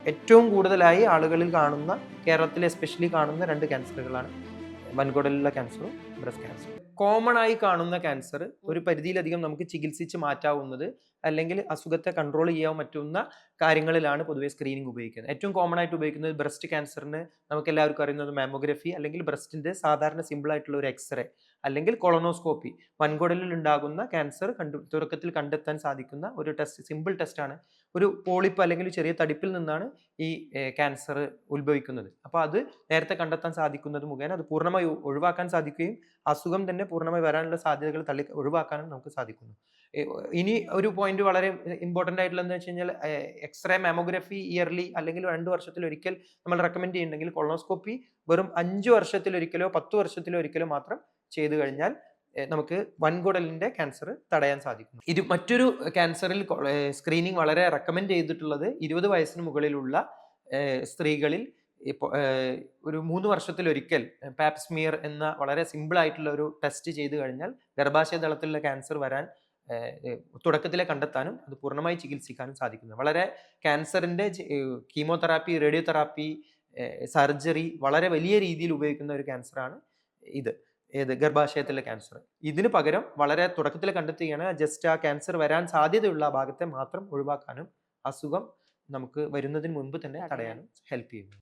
ഏറ്റവും കൂടുതലായി ആളുകളിൽ കാണുന്ന, കേരളത്തിൽ എസ്പെഷ്യലി കാണുന്ന 2 ക്യാൻസറുകളാണ് വൻകുടലിലെ ക്യാൻസറും ബ്രസ്റ്റ് ക്യാൻസറും. കോമൺ ആയി കാണുന്ന ക്യാൻസർ ഒരു പരിധിയിലധികം നമുക്ക് ചികിത്സിച്ച് മാറ്റാവുന്നത് അല്ലെങ്കിൽ അസുഖത്തെ കൺട്രോൾ ചെയ്യാൻ പറ്റുന്ന കാര്യങ്ങളിലാണ് പൊതുവെ സ്ക്രീനിങ് ഉപയോഗിക്കുന്നത്. ഏറ്റവും കോമൺ ആയിട്ട് ഉപയോഗിക്കുന്നത് ബ്രസ്റ്റ് ക്യാൻസറിന് നമുക്ക് എല്ലാവർക്കും അറിയുന്നത് മാമോഗ്രഫി അല്ലെങ്കിൽ ബ്രസ്റ്റിന്റെ സാധാരണ സിമ്പിൾ ആയിട്ടുള്ള ഒരു എക്സ്റേ അല്ലെങ്കിൽ കൊളോണോസ്കോപ്പി. വൻകുടലിൽ ഉണ്ടാകുന്ന ക്യാൻസർ തുടക്കത്തിൽ കണ്ടെത്താൻ സാധിക്കുന്ന ഒരു ടെസ്റ്റ്, സിമ്പിൾ ടെസ്റ്റ് ആണ്. ഒരു പോളിപ്പ് അല്ലെങ്കിൽ ചെറിയ തടിപ്പിൽ നിന്നാണ് ഈ ക്യാൻസർ ഉത്ഭവിക്കുന്നത്. അപ്പോൾ അത് നേരത്തെ കണ്ടെത്താൻ സാധിക്കുന്നത് മുഖേന അത് പൂർണ്ണമായി ഒഴിവാക്കാൻ സാധിക്കുകയും അസുഖം തന്നെ പൂർണ്ണമായി വരാനുള്ള സാധ്യതകൾ ഒഴിവാക്കാനും നമുക്ക് സാധിക്കുന്നു. ഇനി ഒരു പോയിന്റ് വളരെ ഇമ്പോർട്ടന്റ് ആയിട്ടുള്ള എന്താ വെച്ച് കഴിഞ്ഞാൽ, എക്സ്റേ മാമോഗ്രഫി ഇയർലി അല്ലെങ്കിൽ 2 വർഷത്തിലൊരിക്കൽ നമ്മൾ റെക്കമെൻഡ് ചെയ്യുന്നുണ്ടെങ്കിൽ കൊളോണോസ്കോപ്പി വെറും 5 വർഷത്തിലൊരിക്കലോ 10 വർഷത്തിലൊരിക്കലോ മാത്രം ചെയ്തു കഴിഞ്ഞാൽ നമുക്ക് വൻകുടലിന്റെ ക്യാൻസർ തടയാൻ സാധിക്കും. ഇത് മറ്റൊരു ക്യാൻസറിൽ സ്ക്രീനിങ് വളരെ റെക്കമെൻഡ് ചെയ്തിട്ടുള്ളത് 20 വയസ്സിന് മുകളിലുള്ള സ്ത്രീകളിൽ ഒരു 3 വർഷത്തിലൊരിക്കൽ പാപ്പ് സ്മിയർ എന്ന വളരെ സിമ്പിൾ ആയിട്ടുള്ള ഒരു ടെസ്റ്റ് ചെയ്തു കഴിഞ്ഞാൽ ഗർഭാശയ തലത്തിലുള്ള ക്യാൻസർ വരാൻ തുടക്കത്തിലെ കണ്ടെത്താനും അത് പൂർണ്ണമായി ചികിത്സിക്കാനും സാധിക്കുന്നു. വളരെ ക്യാൻസറിന്റെ കീമോതെറാപ്പി, റേഡിയോതെറാപ്പി, സർജറി വളരെ വലിയ രീതിയിൽ ഉപയോഗിക്കുന്ന ഒരു ക്യാൻസറാണ് ഇത്. ഗർഭാശയത്തിലെ ക്യാൻസർ. ഇതിന് പകരം വളരെ തുടക്കത്തിൽ കണ്ടെത്തുകയാണ് ജസ്റ്റ് ആ ക്യാൻസർ വരാൻ സാധ്യതയുള്ള ആ ഭാഗത്തെ മാത്രം ഒഴിവാക്കാനും അസുഖം നമുക്ക് വരുന്നതിന് മുൻപ് തന്നെ തടയാനും ഹെൽപ്പ് ചെയ്യുന്നു.